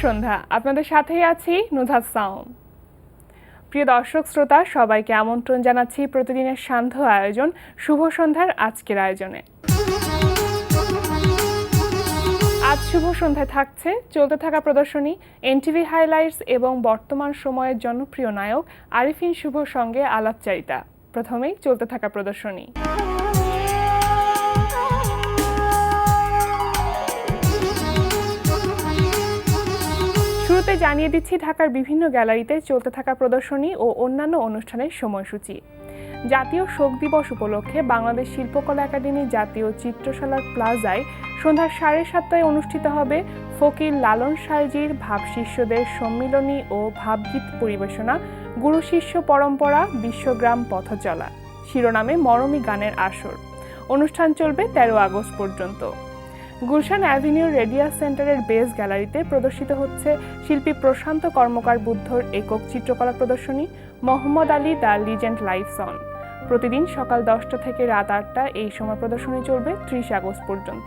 সন্ধ্যা, আপনাদের সাথেই আছি নুধাত সাউম। প্রিয় দর্শক শ্রোতা, সবাইকে আমন্ত্রণ জানাচ্ছি প্রতিদিনের সান্ধ্য আয়োজন শুভ সন্ধ্যার আজকের আয়োজনে। আজ শুভ সন্ধ্যায় থাকছে চলতে থাকা প্রদর্শনী, এনটিভি হাইলাইটস এবং বর্তমান সময়ের জনপ্রিয় নায়ক আরিফিন শুভর সঙ্গে আলাপচারিতা। প্রথমেই চলতে থাকা প্রদর্শনী। শুরুতে জানিয়ে দিচ্ছি ঢাকার বিভিন্ন গ্যালারিতে চলতে থাকা প্রদর্শনী ও অন্যান্য অনুষ্ঠানের সময়সূচি। জাতীয় শোক দিবস উপলক্ষে বাংলাদেশ শিল্পকলা একাডেমি জাতীয় চিত্রশালার প্লাজায় সন্ধ্যা 7:30টায় অনুষ্ঠিত হবে ফকির লালন সাইজির ভাবশিষ্যদের সম্মিলনী ও ভাবগীত পরিবেশনা গুরু শিষ্য পরম্পরা বিশ্বগ্রাম পথচলা শিরোনামে মরমী গানের আসর। অনুষ্ঠান চলবে 13 আগস্ট পর্যন্ত। গুলশান অ্যাভিনিউর রেডিয়াস সেন্টারের বেস গ্যালারিতে প্রদর্শিত হচ্ছে শিল্পী প্রশান্ত কর্মকার বুদ্ধর একক চিত্রকলা প্রদর্শনী Mohammad Ali the legend lives on. প্রতিদিন সকাল 10টা থেকে রাত 8টা এই সময় প্রদর্শনী চলবে 30 আগস্ট পর্যন্ত।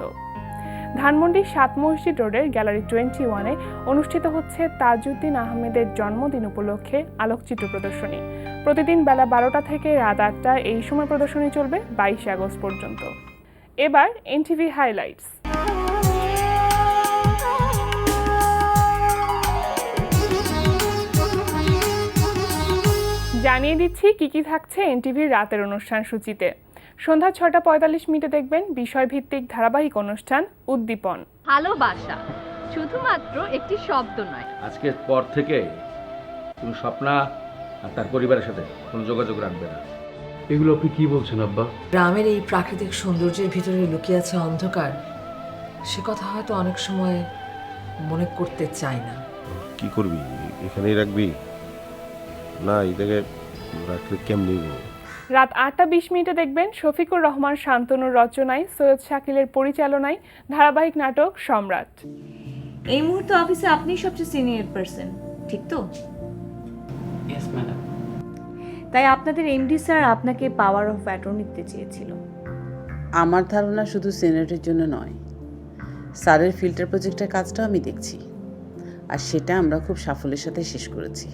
ধানমন্ডি 7 মসজিদ রোডের গ্যালারি 21-এ অনুষ্ঠিত হচ্ছে তাজউদ্দিন আহমেদের জন্মদিন উপলক্ষে আলোকচিত্র প্রদর্শনী। প্রতিদিন বেলা 12টা থেকে রাত 8টা এই সময় প্রদর্শনী চলবে 22 আগস্ট পর্যন্ত। এবার এনটিভি হাইলাইটস। জানিয়ে দিচ্ছি কি থাকছে এনটিভির রাতের অনুষ্ঠান সূচিতে। সন্ধ্যা 6:45 দেখবেন বিষয়ভিত্তিক ধারাবাহিক অনুষ্ঠান উদ্দীপন। ভালোবাসা শুধুমাত্র একটি শব্দ নয়। আজকের পর থেকে তুমি স্বপ্না আর তার পরিবারের সাথে কোনো যোগাযোগ রাখবে না। এগুলো আপনি কি বলছেন আব্বা? গ্রামের এই প্রাকৃতিক সৌন্দর্যের ভিতরে লুকিয়ে আছে অন্ধকার, সে কথা হয়তো অনেক সময় মনে করতে চাই না। কি করবি, এখানেই রাখবি? না, এটাকে রাখলে কেমনি? রাত 8:20 দেখবেন শফিকুর রহমান শান্তনুর রচনায় সৈয়দ শাকিলের পরিচালনায় ধারাবাহিক নাটক সম্রাট। এই মুহূর্তে অফিসে আপনি সবচেয়ে সিনিয়র পারসন, ঠিক তো? Yes madam. তাই আপনাদের এমডি স্যার আপনাকে পাওয়ার অফ অ্যাটর্নি দিতে চেয়েছিল। আমার ধারণা শুধু সিনেটের জন্য নয়, স্যারের ফিল্টার প্রজেক্টের কাজটাও আমি দেখছি, আর সেটা আমরা খুব সাফল্যের সাথে শেষ করেছি।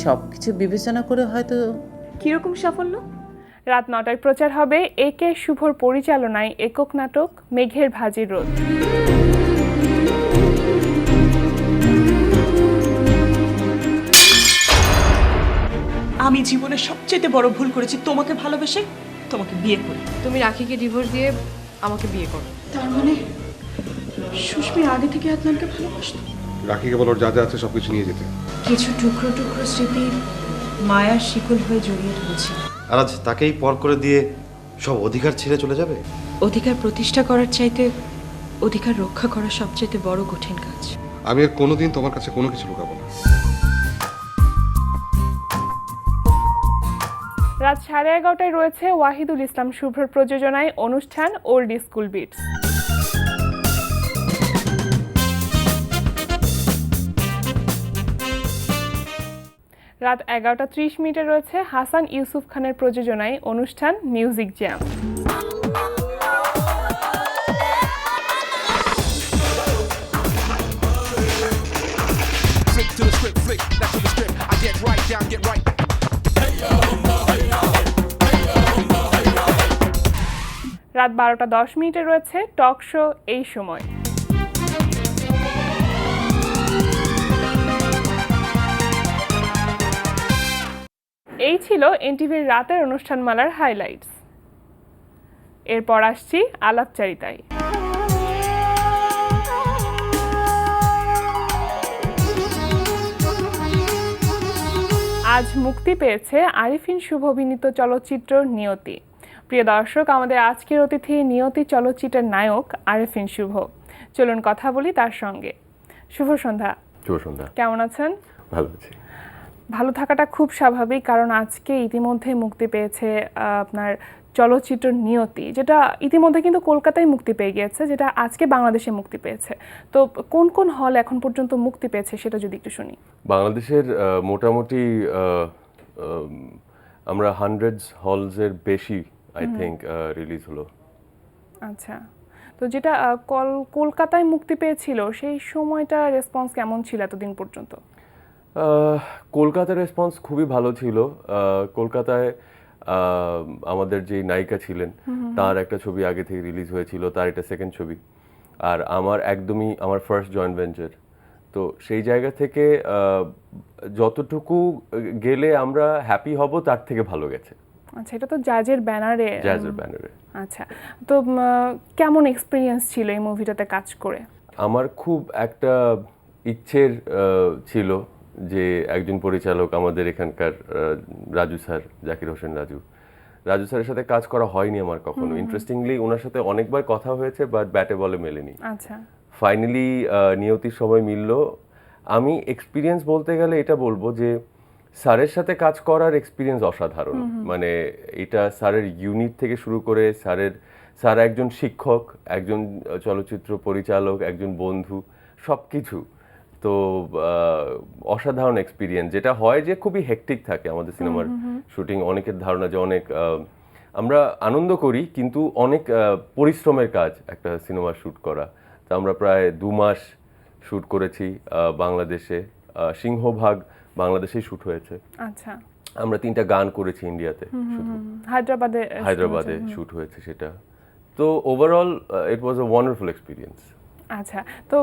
সব কিছু বিবেচনা করে হয়তো। কিরকম সাফল্য? রাত 9টায় প্রচার হবে একে শুভর পরিচালনায় একক নাটক মেঘের ভাজির রোদ। আমি জীবনে সবচেয়ে বড় ভুল করেছি তোমাকে ভালোবেসে তোমাকে বিয়ে করে। তুমি রাখিকে ডিভোর্স দিয়ে আমাকে বিয়ে করো। তার মানে সুস্মি আগে থেকে আদনানকে ভালোবাসতো। রাখিকে বলো যা যা আছে সবকিছু নিয়ে যেতে। কিছু টুকরো টুকরো স্মৃতি মায়ার শিকল হয়ে জড়িয়ে ধরেছি। আর আজ তাকেই পর করে দিয়ে সব অধিকার ছেড়ে চলে যাবে? অধিকার প্রতিষ্ঠা করার চাইতে অধিকার রক্ষা করা সবচেয়ে বড় কঠিন কাজ। আমি আর কোনোদিন তোমার কাছে কোনো কিছু লুকাবো না। রাত 11:30 রয়েছে ওয়াহিদুল ইসলাম শুভ্রর প্রযোজনায় অনুষ্ঠান ওল্ড স্কুল বিটস। রাত 11:30 রয়েছে হাসান ইউসুফ খানের প্রযোজনায় অনুষ্ঠান মিউজিক জ্যাম। রাত 12:10 রয়েছে টক শো এই সময়। এই ছিল এনটিভির রাতের অনুষ্ঠানমালার হাইলাইটস। এরপর আসছি আলাপচারিতায়। আজ মুক্তি পেয়েছে আরিফিন শুভ অভিনীত চলচ্চিত্র নিয়তি। প্রিয় দর্শক, আমাদের আজকের অতিথি নিয়তি চলচ্চিত্রের নায়ক আরিফিন শুভ। চলুন কথা বলি তার সঙ্গে। শুভ সন্ধ্যা। শুভ সন্ধ্যা। কেমন আছেন? ভালো আছি। ভালো থাকাটা খুব স্বাভাবিক, কারণ আজকে ইতিমধ্যে মুক্তি পেয়েছে আপনার চলচ্চিত্র নিয়তি, যেটা ইতিমধ্যে কিন্তু কলকাতায় মুক্তি পেয়ে গিয়েছে, যেটা আজকে বাংলাদেশে মুক্তি পেয়েছে। তো কোন কোন হল এখন পর্যন্ত মুক্তি পেয়েছে সেটা যদি একটু শুনি। বাংলাদেশের মোটামুটি আমরা 100 হলসের বেশি আই থিঙ্ক রিলিজ হলো। আচ্ছা, তো যেটা কলকাতায় মুক্তি পেয়েছিল সেই সময়টা রেসপন্স কেমন ছিল এতদিন পর্যন্ত? কলকাতার রেসপন্স খুবই ভালো ছিল। কলকাতায় আমাদের যে নায়িকা ছিলেন তার একটা ছবি আগে থেকে রিলিজ হয়েছিল, তার এটা সেকেন্ড ছবি, আর আমার একদমই আমার ফার্স্ট জয়েন্ট ভেঞ্চার। তো সেই জায়গা থেকে যতটুকু গেলে আমরা হ্যাপি হব তার থেকে ভালো গেছে। আচ্ছা, এটা তো জাজের ব্যানারে। আচ্ছা, তো কেমন এক্সপিরিয়েন্স ছিল এই মুভিটাতে কাজ করে? আমার খুব একটা ইচ্ছের ছিল যে একজন পরিচালক আমাদের এখানকার রাজু স্যার, জাকির হোসেন রাজু স্যারের সাথে কাজ করা হয়নি আমার কখনো। ইন্টারেস্টিংলি ওনার সাথে অনেকবার কথা হয়েছে, বাট ব্যাটে বলে মেলেনি। আচ্ছা, ফাইনালি নিয়তির সময় মিলল। আমি এক্সপিরিয়েন্স বলতে গেলে এটা বলবো যে স্যারের সাথে কাজ করার এক্সপিরিয়েন্স অসাধারণ। মানে এটা স্যারের ইউনিট থেকে শুরু করে স্যার একজন শিক্ষক, একজন চলচ্চিত্র পরিচালক, একজন বন্ধু, সব কিছু। তো অসাধারণ এক্সপিরিয়েন্স। যেটা হয় যে খুবই হেকটিক থাকে আমাদের সিনেমার শুটিং। অনেকের ধারণা যে অনেক আমরা আনন্দ করি, কিন্তু অনেক পরিশ্রমের কাজ একটা সিনেমা শ্যুট করা। তো আমরা প্রায় 2 মাস শ্যুট করেছি বাংলাদেশে। সিংহভাগ বাংলাদেশেই শ্যুট হয়েছে। আচ্ছা, আমরা 3টা গান করেছি ইন্ডিয়াতে, শুধু হায়দ্রাবাদে শ্যুট হয়েছে সেটা। তো overall it was a wonderful experience. আচ্ছা, তো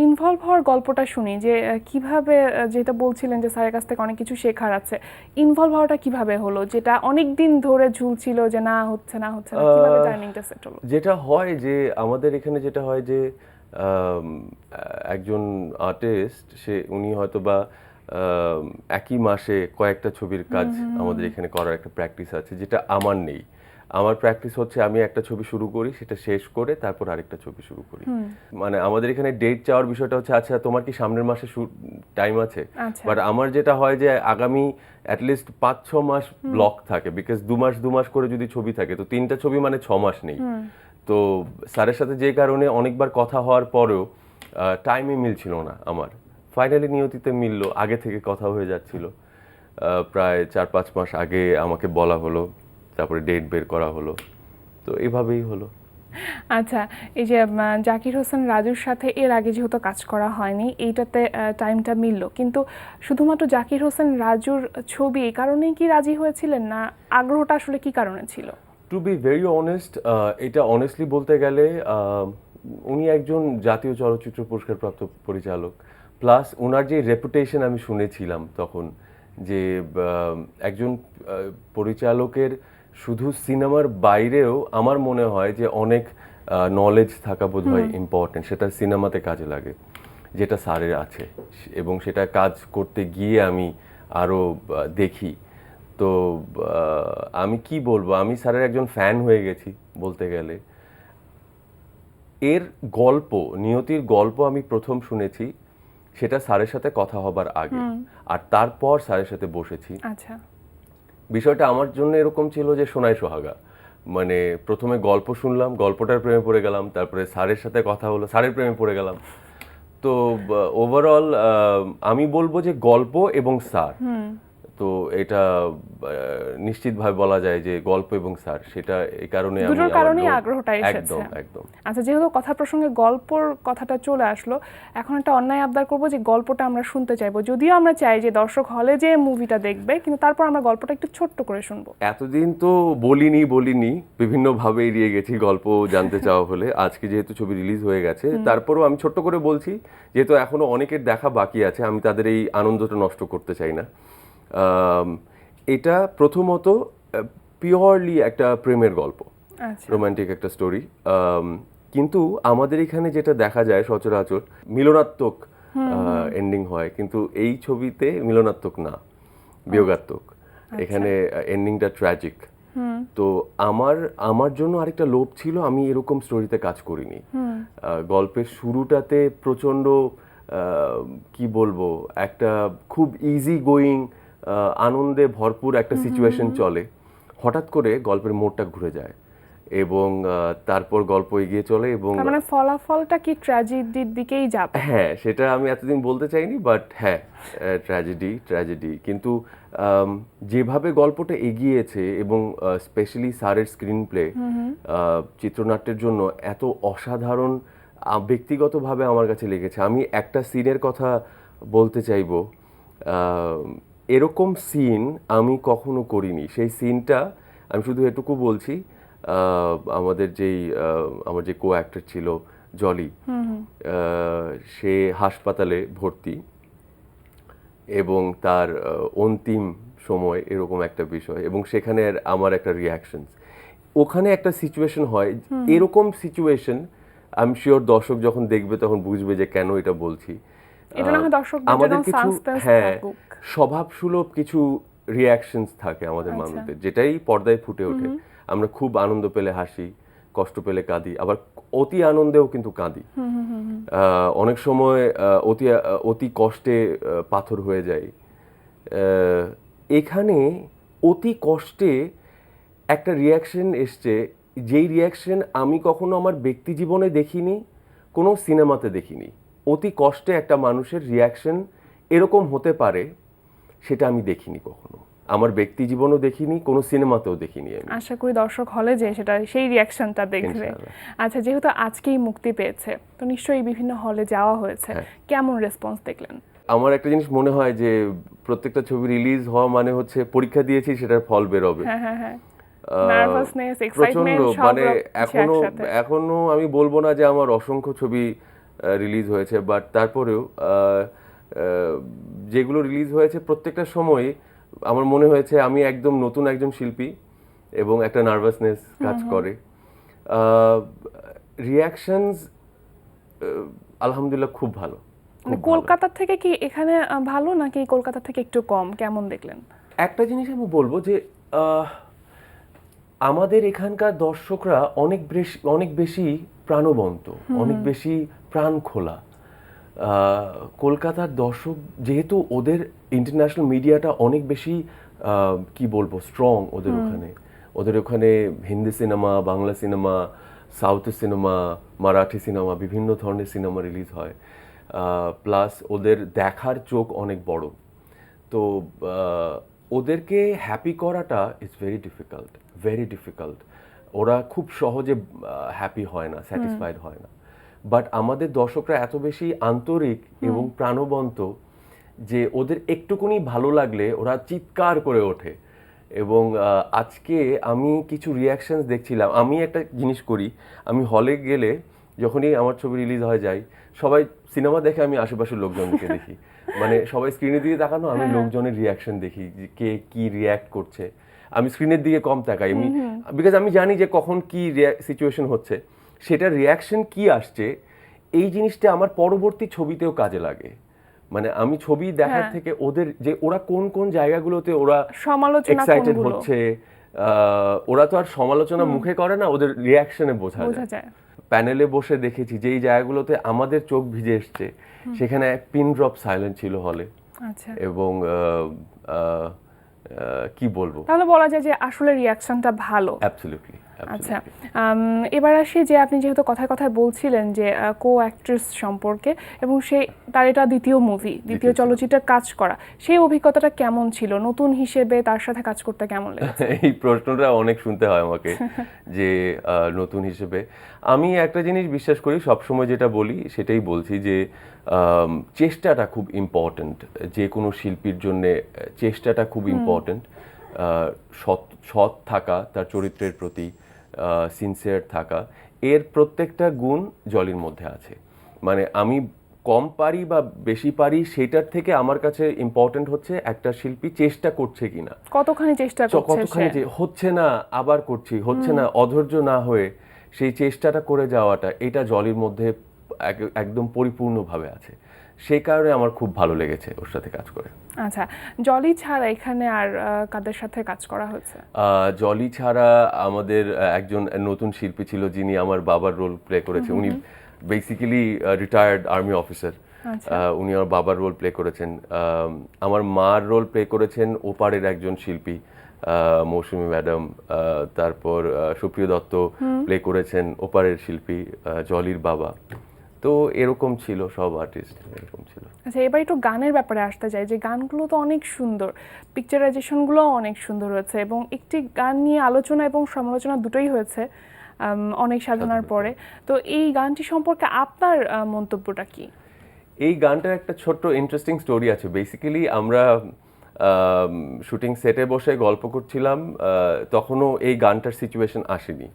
ইনভলভ হওয়ার গল্পটা শুনি যে কিভাবে, যেটা বলছিলেন যে স্যারের কাছ থেকে অনেক কিছু শেখার আছে, ইনভলভ হওয়াটা কিভাবে হলো, যেটা অনেক দিন ধরে ঝুলছিল যে না হচ্ছে না, কিভাবে টাইমিংটা সেট হলো? যেটা হয় যে আমাদের এখানে যেটা হয় যে একজন আর্টিস্ট উনি হয়তো বা একই মাসে কয়েকটা ছবির কাজ আমাদের এখানে করার একটা প্র্যাকটিস আছে, যেটা আমার নেই। আমার প্র্যাকটিস হচ্ছে আমি একটা ছবি শুরু করি, সেটা শেষ করে তারপর আরেকটা ছবি শুরু করি। মানে আমাদের এখানে ডেট চাওয়ার বিষয়টা হচ্ছে, আচ্ছা তোমার কি সামনের মাসে টাইম আছে? বাট আমার যেটা হয় যে আগামী অ্যাটলিস্ট 5-6 মাস ব্লক থাকে, বিকজ 2 মাস করে যদি ছবি থাকে তো 3টা ছবি মানে 6 মাস নেই। তো স্যারের সাথে যে কারণে অনেকবার কথা হওয়ার পরেও টাইমই মিলছিল না আমার। ফাইনালি নিয়তিতে মিললো, আগে থেকে কথা হয়ে যাচ্ছিল। প্রায় 4-5 মাস আগে আমাকে বলা হলো, তারপরে ডেট বের করা হলো, তো এভাবেই হলো। আচ্ছা, এই যে জাকির হোসেন রাজুর সাথে এর আগে যেহেতু কাজ করা হয়নি, এইটাতে টাইমটা মিললো, কিন্তু শুধুমাত্র জাকির হোসেন রাজুর ছবি এই কারণেই কি রাজি হয়েছিলেন, না আগ্রহটা আসলে কি কারণে ছিল? টু বি ভেরি অনেস্ট, এটা অনেস্টলি বলতে গেলে উনি একজন জাতীয় চলচ্চিত্র পুরস্কারপ্রাপ্ত পরিচালক, প্লাস ওনার যে রেপুটেশন আমি শুনেছিলাম তখন, যে একজন পরিচালকের শুধু সিনেমার বাইরেও আমার মনে হয় যে অনেক নলেজ থাকা বোধহয় ইম্পর্টেন্ট, সেটা সিনেমাতে কাজে লাগে, যেটা স্যারের আছে, এবং সেটা কাজ করতে গিয়ে আমি আরও দেখি। তো আমি কি বলবো, আমি স্যারের একজন ফ্যান হয়ে গেছি বলতে গেলে। এর গল্প, নিয়তির গল্প আমি প্রথম শুনেছি সেটা স্যারের সাথে কথা হবার আগে, আর তারপর স্যারের সাথে বসেছি। আচ্ছা, বিষয়টা আমার জন্য এরকম ছিল যে সোনায় সোহাগা। মানে প্রথমে গল্প শুনলাম, গল্পটার প্রেমে পড়ে গেলাম, তারপরে স্যারের সাথে কথা হলো, স্যারের প্রেমে পড়ে গেলাম। তো ওভারঅল আমি বলবো যে গল্প এবং স্যার, তো এটা নিশ্চিতভাবে বলা যায় যে গল্প এবং স্যার, সেটা এই কারণে দুটোর কারণেই আগ্রহটা এসেছে। একদম। আচ্ছা, যেহেতু কথা প্রসঙ্গে গল্পর কথাটা চলে আসলো, এখন একটা অন্যায় আবদার করবো যে গল্পটা আমরা শুনতে চাইবো, যদিও আমরা চাই যে দর্শক হলে যে মুভিটা দেখবে, কিন্তু তারপর আমরা গল্পটা একটু ছোট্ট করে শুনবো। এতদিন তো বলিনি, বিভিন্নভাবে এড়িয়ে গেছি গল্প জানতে চাওয়া হলে। আজকে যেহেতু ছবি রিলিজ হয়ে গেছে, তারপরও আমি ছোট্ট করে বলছি, যেহেতু এখনো অনেকের দেখা বাকি আছে, আমি তাদের এই আনন্দটা নষ্ট করতে চাই না। এটা প্রথমত পিওরলি একটা প্রেমের গল্প, রোমান্টিক একটা স্টোরি, কিন্তু আমাদের এখানে যেটা দেখা যায় সচরাচর আমার এন্ডিং হয়, কিন্তু এই ছবিতে মিলনাত্মক না, বিয়োগাত্মক। এখানে এন্ডিংটা ট্র্যাজিক। তো আমার জন্য আরেকটা লোভ ছিল, আমি এরকম স্টোরিতে কাজ করিনি। গল্পের শুরুটাতে প্রচণ্ড কি বলবো, একটা খুব ইজি গোয়িং, আনন্দে ভরপুর একটা সিচুয়েশন চলে, হঠাৎ করে গল্পের মোড়টা ঘুরে যায় এবং তারপর গল্প এগিয়ে চলে এবং তার মানে ফলাফলটা কি ট্র্যাজেডির দিকেই যাবে? হ্যাঁ, সেটা আমি এতদিন বলতে চাইনি, বাট হ্যাঁ, ট্র্যাজেডি, কিন্তু যেভাবে গল্পটা এগিয়েছে এবং স্পেশালি স্যারের স্ক্রিন প্লে চিত্রনাট্যের জন্য এত অসাধারণ ব্যক্তিগতভাবে আমার কাছে লেগেছে। আমি একটা সিনের কথা বলতে চাইবো, এরকম সিন আমি কখনো করিনি। সেই সিনটা আমি শুধু এটুকু বলছি, আমার যে কো অ্যাক্টর ছিল জলি, সে হাসপাতালে ভর্তি এবং তার অন্তিম সময় এরকম একটা বিষয়, এবং সেখানে আমার একটা রিয়াকশন, ওখানে একটা সিচুয়েশন হয়, এরকম সিচুয়েশন আমি শিওর দর্শক যখন দেখবে তখন বুঝবে যে কেন এটা বলছি। আমাদের কিছু স্বভাবসুলভ কিছু রিয়াকশনস থাকে আমাদের মানুষদের, যেটাই পর্দায় ফুটে ওঠে। আমরা খুব আনন্দ পেলে হাসি, কষ্ট পেলে কাঁদি, আবার অতি আনন্দেও কিন্তু কাঁদি। অনেক সময় অতি কষ্টে পাথর হয়ে যায়। এখানে অতি কষ্টে একটা রিয়াকশন এসছে, যেই রিয়াকশন আমি কখনো আমার ব্যক্তি জীবনে দেখিনি, কোনো সিনেমাতে দেখিনি। অতি কষ্টে একটা মানুষের রিয়াকশন এরকম হতে পারে, সেটা আমি দেখিনি কখনো, আমার ব্যক্তি জীবনও দেখিনি, কোনো সিনেমাতেও দেখিনি আমি। আশা করি দর্শক হলে যে সেই রিয়াকশনটা দেখবে। আচ্ছা, যেহেতু আজকেই মুক্তি পেয়েছে, তো নিশ্চয়ই বিভিন্ন হলে যাওয়া হয়েছে, কেমন রেসপন্স দেখলেন? আমার একটা জিনিস মনে হয় যে প্রত্যেকটা ছবি রিলিজ হওয়া মানে হচ্ছে পরীক্ষা দিয়েছি, সেটার ফল বেরোবে। প্রচন্ড, মানে এখনো আমি বলবো না যে আমার অসংখ্য ছবি রিলিজ হয়েছে, বাট তারপরেও যেগুলো রিলিজ হয়েছে প্রত্যেকটা সময় আমার মনে হয়েছে আমি একদম নতুন একজন শিল্পী এবং একটা নার্ভাসনেস কাজ করে। রিয়াকশনস আলহামদুলিল্লাহ খুব ভালো। কলকাতা থেকে কি এখানে ভালো নাকি কলকাতা থেকে একটু কম, কেমন দেখলেন? একটা জিনিস আমি বলবো যে আমাদের এখানকার দর্শকরা অনেক বেশি প্রাণবন্ত, অনেক বেশি প্রাণ খোলা। কলকাতার দর্শক যেহেতু ওদের ইন্টারন্যাশনাল মিডিয়াটা অনেক বেশি কি বলবো স্ট্রং, ওদের ওখানে হিন্দি সিনেমা, বাংলা সিনেমা, সাউথের সিনেমা, মারাঠি সিনেমা, বিভিন্ন ধরনের সিনেমা রিলিজ হয়, প্লাস ওদের দেখার চোখ অনেক বড়। তো ওদেরকে হ্যাপি করাটা ইজ ভেরি ডিফিকাল্ট। ওরা খুব সহজে হ্যাপি হয় না, স্যাটিসফাইড হয় না। বাট আমাদের দর্শকরা এত বেশি আন্তরিক এবং প্রাণবন্ত যে ওদের একটুকুনি ভালো লাগলে ওরা চিৎকার করে ওঠে। এবং আজকে আমি কিছু রিয়াকশনস দেখছিলাম। আমি একটা জিনিস করি, আমি হলে গেলে যখনই আমার ছবি রিলিজ হয়ে যায়, সবাই সিনেমা দেখে আমি আশেপাশের লোকজনকে দেখি, মানে সবাই স্ক্রিনের দিকে তাকানো, আমি লোকজনের রিয়াকশন দেখি, কে কি রিয়াক্ট করছে। আমি স্ক্রিনের দিকে কম তাকাই, বিকজ আমি জানি যে কখন কি সিচুয়েশন হচ্ছে, সেটার রিয়াকশন কি আসছে, এই জিনিসটা আমার পরবর্তী ছবিতেও কাজে লাগে। মানে আমি ছবি দেখার থেকে ওদের যে ওরা কোন কোন জায়গাগুলোতে ওরা এক্সাইটেড হচ্ছে, ওরা তো আর সমালোচনা মুখে করে না, ওদের রিয়াকশনে বোঝা যায়। প্যানেলে বসে দেখেছি যেই জায়গাগুলোতে আমাদের চোখ ভিজে এসছে, সেখানে পিন ড্রপ সাইলেন্ট ছিল হলে। এবং কি বলবো, তাহলে বলা যায় যে আসলে রিয়াকশনটা ভালো। অ্যাবসলিউটলি। আচ্ছা, এবার আসি যে আপনি যেহেতু কথায় কথায় বলছিলেন যে কো অ্যাক্ট্রেস সম্পর্কে, এবং তার এটা দ্বিতীয় চলচ্চিত্রে কাজ করা, সেই অভিজ্ঞতাটা কেমন ছিল? নতুন হিসেবে তার সাথে কাজ করতে কেমন লেগেছে? এই প্রশ্নটা অনেক শুনতে হয় আমাকে যে নতুন হিসেবে। আমি একটা জিনিস বিশ্বাস করি, সবসময় যেটা বলি সেটাই বলছি, যে চেষ্টাটা খুব ইম্পর্ট্যান্ট। যে কোনো শিল্পীর জন্যে চেষ্টাটা খুব ইম্পর্ট্যান্ট। সৎ থাকা, তার চরিত্রের প্রতি সিনসিয়ার থাকা, এর প্রত্যেকটা গুণ জলির মধ্যে আছে। মানে আমি কম পারি বা বেশি পারি সেটার থেকে আমার কাছে ইম্পর্ট্যান্ট হচ্ছে একটা শিল্পী চেষ্টা করছে কিনা, কতখানি চেষ্টা করছে, হচ্ছে না আবার করছি, হচ্ছে না, অধৈর্য না হয়ে সেই চেষ্টাটা করে যাওয়াটা, এটা জলির মধ্যে একদম পরিপূর্ণভাবে আছে। সেই কারণে আমার খুব ভালো লেগেছে ওর সাথে কাজ করে। আচ্ছা, জলি ছাড়া এখানে আর কাদের সাথে কাজ করা হয়েছে? জলি ছাড়া আমাদের একজন নতুন শিল্পী ছিল, যিনি আমার বাবার রোল প্লে করেছে। উনি বেসিক্যালি রিটায়ার্ড আর্মি অফিসার। উনি আমার বাবার রোল প্লে করেছেন। আমার মার রোল প্লে করেছেন ওপারের একজন শিল্পী, মৌসুমী ম্যাডাম, তারপর সুপ্রিয় দত্ত প্লে করেছেন, ওপারের শিল্পী জলির বাবা। তো এরকম ছিল, সব আর্টিস্ট এরকম ছিল। আচ্ছা, এবার একটু গানের ব্যাপারে আসতে চাই, যে গানগুলো তো অনেক সুন্দর, পিকচারাইজেশনগুলো অনেক সুন্দর হয়েছে, এবং একটি গান নিয়ে আলোচনা এবং সমালোচনা দুটোই হয়েছে অনেক সাধনার পরে। তো এই গানটি সম্পর্কে আপনার মন্তব্যটা কি? এই গানটার একটা ছোট্ট ইন্টারেস্টিং স্টোরি আছে। বেসিক্যালি আমরা শুটিং সেটে বসে গল্প করছিলাম, তখনও এই গানটার সিচুয়েশন আসেনি।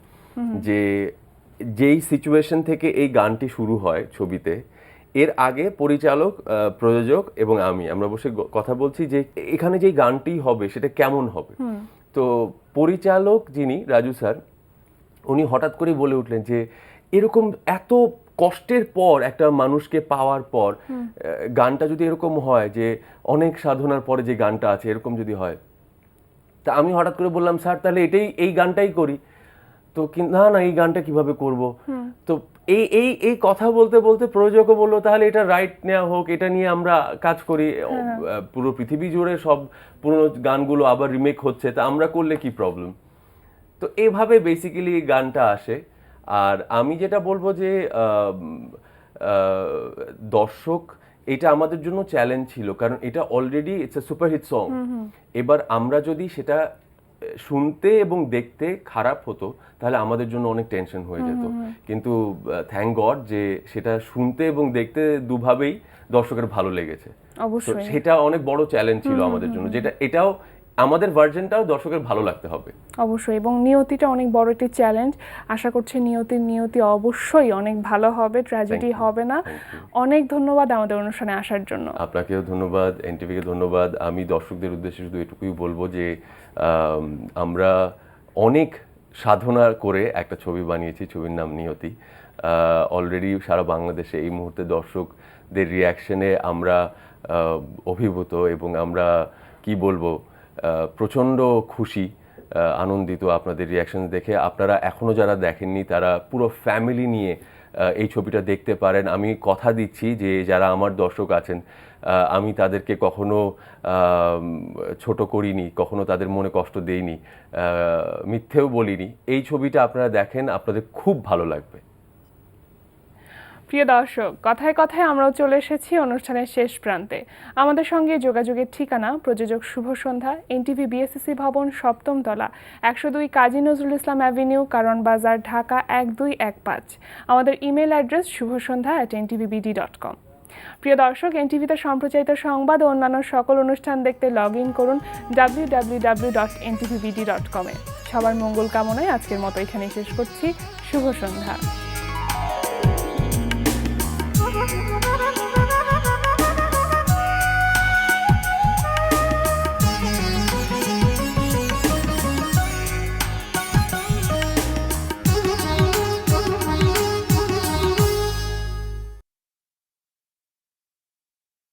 যেই সিচুয়েশন থেকে এই গানটি শুরু হয় ছবিতে, এর আগে পরিচালক, প্রযোজক এবং আমরা বসে কথা বলছি যে এখানে যেই গানটি হবে সেটা কেমন হবে। তো পরিচালক যিনি রাজু স্যার, উনি হঠাৎ করে বলে উঠলেন যে এরকম এত কষ্টের পর একটা মানুষকে পাওয়ার পর গানটা যদি এরকম হয়, যে অনেক সাধনার পরে যে গানটা আছে এরকম যদি হয়, তা আমি হঠাৎ করে বললাম স্যার তাহলে এই গানটাই করি। তো না এই গানটা কিভাবে করব? তো এই কথা বলতে বলতে প্রযোজকও বললো তাহলে এটা রাইট নেওয়া হোক, এটা নিয়ে আমরা কাজ করি। পুরো পৃথিবী জুড়ে সব পুরনো গানগুলো আবার রিমেক হচ্ছে, তা আমরা করলে কি প্রবলেম? তো এভাবে বেসিক্যালি গানটা আসে। আর আমি যেটা বলবো যে দর্শক, এটা আমাদের জন্য চ্যালেঞ্জ ছিল, কারণ এটা already it's a superhit song. এবার আমরা যদি সেটা শুনতে এবং দেখতে খারাপ হতো তাহলে আমাদের জন্য অনেক টেনশন হয়ে যেত। কিন্তু থ্যাংক গড যে সেটা শুনতে এবং দেখতে দুভাবেই দর্শকের ভালো লেগেছে। অবশ্যই সেটা অনেক বড় চ্যালেঞ্জ ছিল আমাদের জন্য, যেটা এটাও আমাদের ভার্জনটাও দর্শকের ভালো লাগতে হবে। অবশ্যই, এবং নিয়তিটা অনেক বড় একটি চ্যালেঞ্জ। আশা করছি নিয়তি অবশ্যই অনেক ভালো হবে, ট্র্যাজেডি হবে না। অনেক ধন্যবাদ আমাদের অনুষ্ঠানে আসার জন্য। আপনাকেও ধন্যবাদ, এনটিভিকে ধন্যবাদ। আমি দর্শকদের উদ্দেশ্যে শুধু এটুকুই বলবো যে আমরা অনেক সাধনা করে একটা ছবি বানিয়েছি, ছবির নাম নিয়তি। অলরেডি সারা বাংলাদেশে এই মুহূর্তে দর্শকদের রিয়াকশনে আমরা অভিভূত, এবং আমরা কি বলবো, প্রচণ্ড খুশি, আনন্দিত আপনাদের রিয়াকশন দেখে। আপনারা এখনও যারা দেখেননি তারা পুরো ফ্যামিলি নিয়ে এই ছবিটা দেখতে পারেন। আমি কথা দিচ্ছি যে যারা আমার দর্শক আছেন, আমি তাদেরকে কখনো ছোট করিনি, কখনো তাদের মনে কষ্ট দেইনি, মিথ্যেও বলিনি। এই ছবিটা আপনারা দেখেন, আপনাদের খুব ভালো লাগবে। প্রিয় দর্শক, কথায় কথায় আমরাও চলে এসেছি অনুষ্ঠানের শেষ প্রান্তে। আমাদের সঙ্গে যোগাযোগের ঠিকানা প্রযোজক শুভ সন্ধ্যা, এনটিভি বিএসসিসি ভবন, 7ম তলা, 102 কাজী নজরুল ইসলাম অ্যাভিনিউ, কারণ বাজার, ঢাকা 1215। আমাদের ইমেল অ্যাড্রেস shubhasondha@ntvbd.com। প্রিয় দর্শক, এনটিভিতে সম্প্রচারিত সংবাদ ও অন্যান্য সকল অনুষ্ঠান দেখতে লগ ইন করুন www.ntvbd.com-এ। সবার মঙ্গল কামনায় আজকের মতো এখানেই শেষ করছি। শুভ সন্ধ্যা।